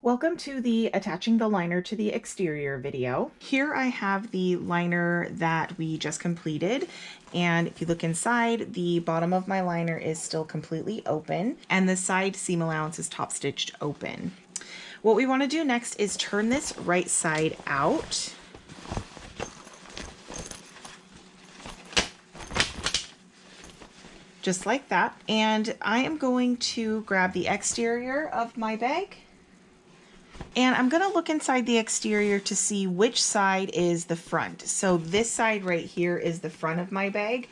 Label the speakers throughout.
Speaker 1: Welcome to the attaching the liner to the exterior video. Here I have the liner that we just completed, and if you look inside, the bottom of my liner is still completely open and the side seam allowance is top stitched open. What we want to do next is turn this right side out. Just like that. And I am going to grab the exterior of my bag. And I'm going to look inside the exterior to see which side is the front. So this side right here is the front of my bag.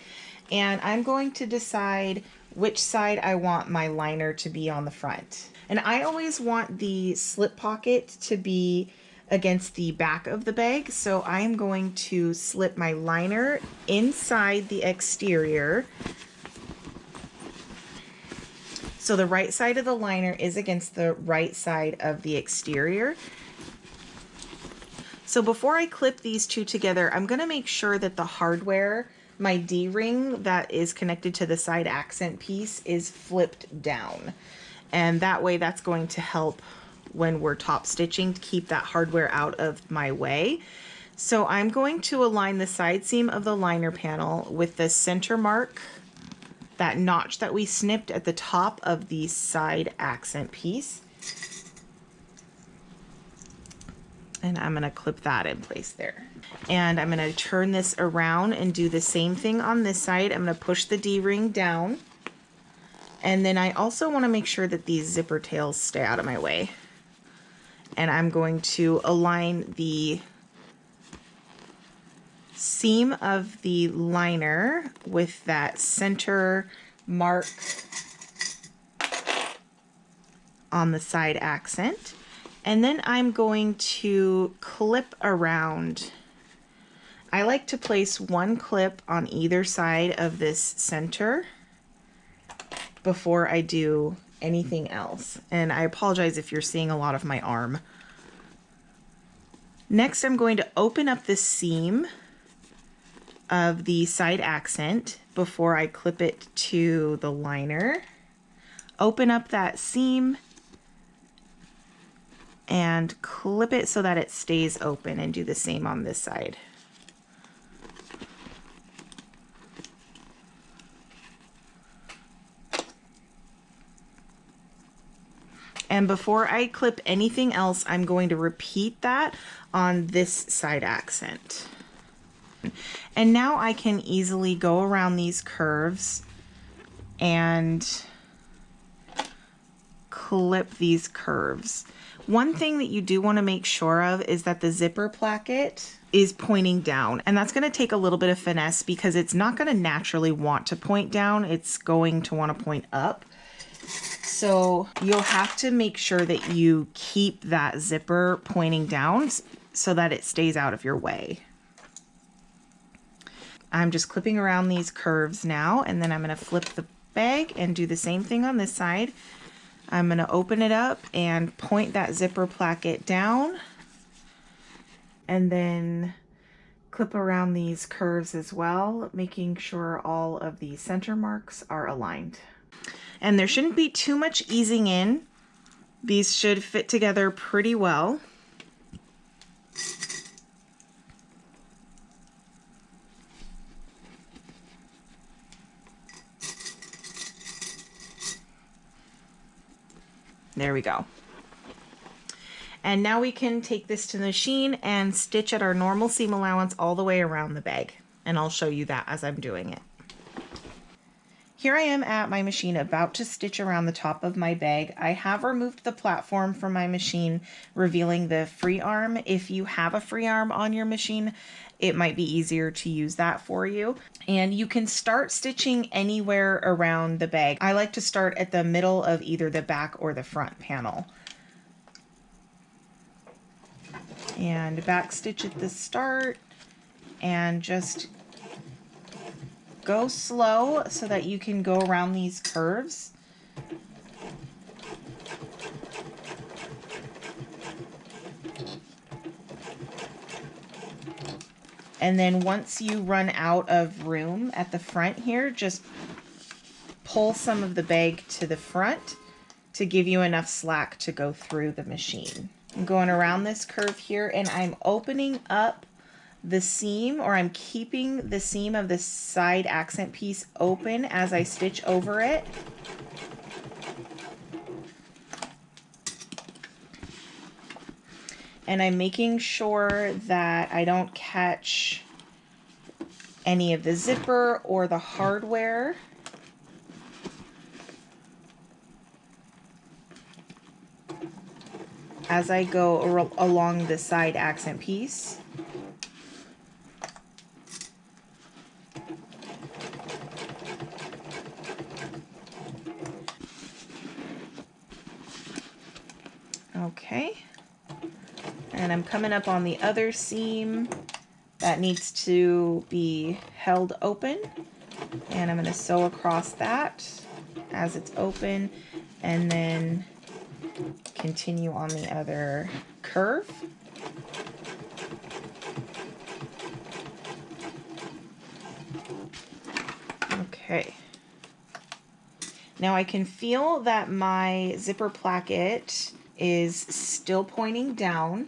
Speaker 1: And I'm going to decide which side I want my liner to be on the front. And I always want the slip pocket to be against the back of the bag. So I'm going to slip my liner inside the exterior. So the right side of the liner is against the right side of the exterior. So before I clip these two together, I'm going to make sure that the hardware, my D-ring that is connected to the side accent piece, is flipped down. And that way that's going to help when we're top stitching to keep that hardware out of my way. So I'm going to align the side seam of the liner panel with the center mark, that notch that we snipped at the top of the side accent piece. And I'm gonna clip that in place there. And I'm gonna turn this around and do the same thing on this side. I'm gonna push the D-ring down. And then I also wanna make sure that these zipper tails stay out of my way. And I'm going to align the seam of the liner with that center mark on the side accent. And then I'm going to clip around. I like to place one clip on either side of this center before I do anything else. And I apologize if you're seeing a lot of my arm. Next, I'm going to open up this seam of the side accent before I clip it to the liner. Open up that seam and clip it so that it stays open, and do the same on this side. And before I clip anything else, I'm going to repeat that on this side accent. And now I can easily go around these curves and clip these curves. One thing that you do want to make sure of is that the zipper placket is pointing down, and that's going to take a little bit of finesse because it's not going to naturally want to point down. It's going to want to point up. So you'll have to make sure that you keep that zipper pointing down so that it stays out of your way. I'm just clipping around these curves now, and then I'm going to flip the bag and do the same thing on this side. I'm going to open it up and point that zipper placket down, and then clip around these curves as well, making sure all of the center marks are aligned. And there shouldn't be too much easing in. These should fit together pretty well. There we go. And now we can take this to the machine and stitch at our normal seam allowance all the way around the bag. And I'll show you that as I'm doing it. Here I am at my machine about to stitch around the top of my bag. I have removed the platform from my machine, revealing the free arm. If you have a free arm on your machine, it might be easier to use that for you. And you can start stitching anywhere around the bag. I like to start at the middle of either the back or the front panel. And back stitch at the start, and just go slow so that you can go around these curves. And then once you run out of room at the front here, just pull some of the bag to the front to give you enough slack to go through the machine. I'm going around this curve here, and I'm opening up the seam, or I'm keeping the seam of the side accent piece open as I stitch over it. And I'm making sure that I don't catch any of the zipper or the hardware. As I go along the side accent piece. Okay. And I'm coming up on the other seam that needs to be held open. And I'm going to sew across that as it's open, and then continue on the other curve. Okay. Now I can feel that my zipper placket is still pointing down,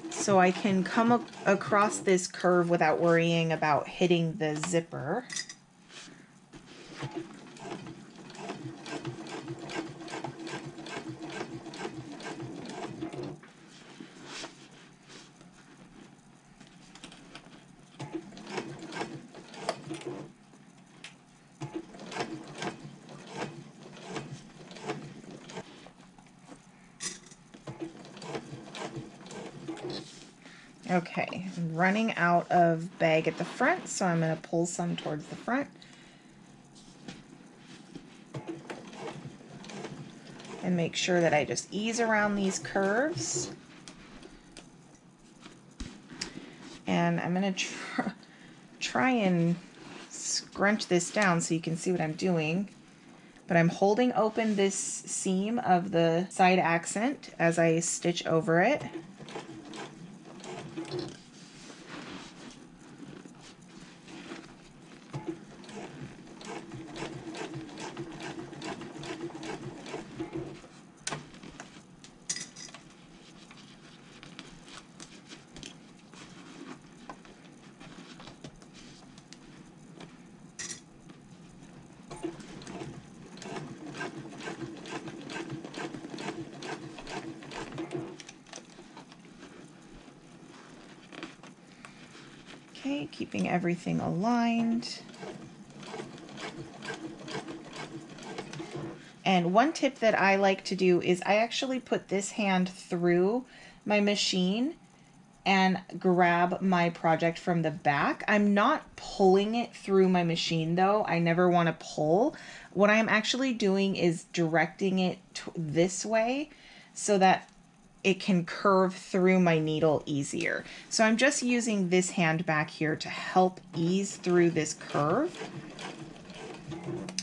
Speaker 1: so I can come across this curve without worrying about hitting the zipper. Okay, I'm running out of bag at the front, so I'm going to pull some towards the front. And make sure that I just ease around these curves. And I'm going to try and scrunch this down so you can see what I'm doing. But I'm holding open this seam of the side accent as I stitch over it. Okay, keeping everything aligned. And one tip that I like to do is I actually put this hand through my machine and grab my project from the back. I'm not pulling it through my machine though. I never want to pull. What I'm actually doing is directing it this way so that it can curve through my needle easier. So I'm just using this hand back here to help ease through this curve,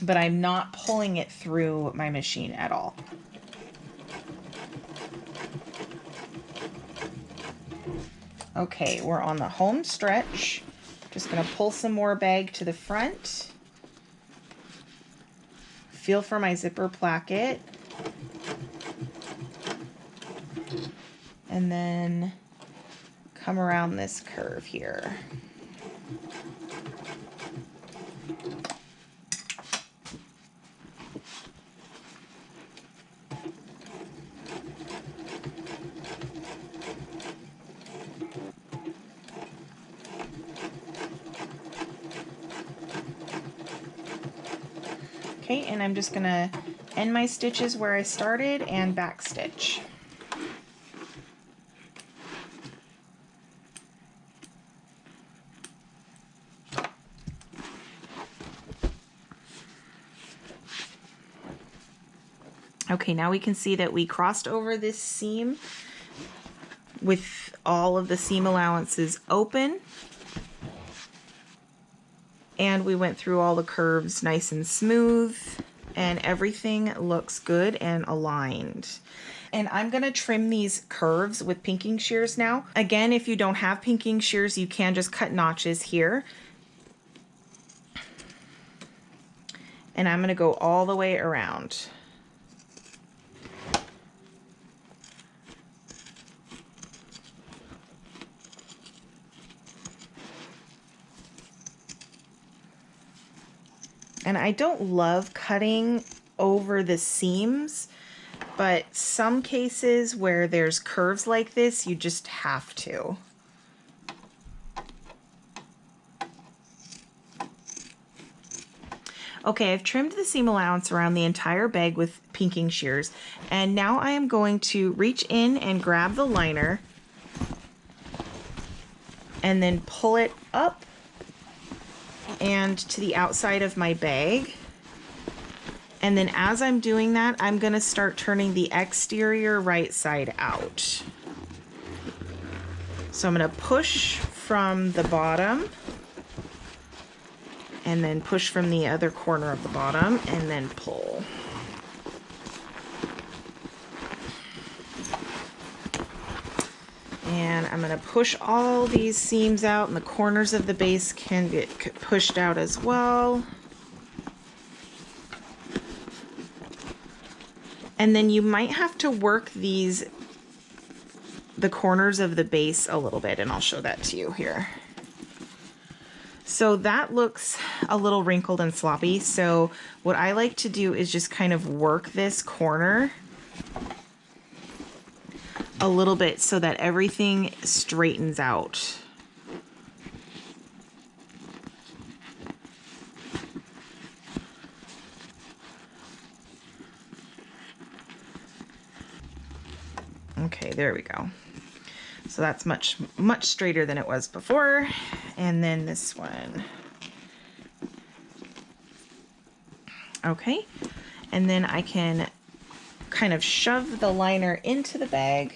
Speaker 1: but I'm not pulling it through my machine at all. Okay, we're on the home stretch. Just gonna pull some more bag to the front. Feel for my zipper placket. And then come around this curve here. Okay, and I'm just gonna end my stitches where I started and back stitch. Okay, now we can see that we crossed over this seam with all of the seam allowances open. And we went through all the curves nice and smooth, and everything looks good and aligned. And I'm gonna trim these curves with pinking shears now. Again, if you don't have pinking shears, you can just cut notches here. And I'm gonna go all the way around. And I don't love cutting over the seams, but some cases where there's curves like this, you just have to. Okay, I've trimmed the seam allowance around the entire bag with pinking shears, and now I am going to reach in and grab the liner and then pull it up and to the outside of my bag. And then as I'm doing that, I'm going to start turning the exterior right side out. So I'm going to push from the bottom and then push from the other corner of the bottom and then pull. And I'm going to push all these seams out, and the corners of the base can get pushed out as well. And then you might have to work the corners of the base a little bit, and I'll show that to you here. So that looks a little wrinkled and sloppy. So what I like to do is just kind of work this corner a little bit so that everything straightens out. Okay, there we go. So that's much straighter than it was before. And then this one. Okay, and then I can kind of shove the liner into the bag.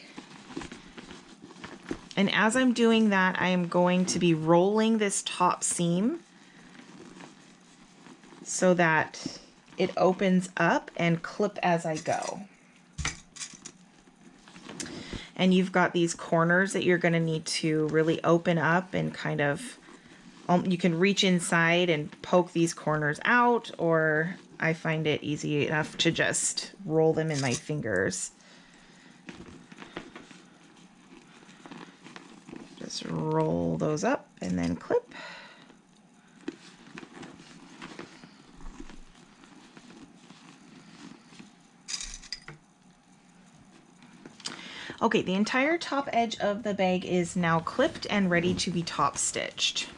Speaker 1: And as I'm doing that, I am going to be rolling this top seam so that it opens up and clip as I go. And you've got these corners that you're going to need to really open up and kind of, you can reach inside and poke these corners out, or I find it easy enough to just roll them in my fingers. Just roll those up and then clip. Okay, the entire top edge of the bag is now clipped and ready to be top stitched.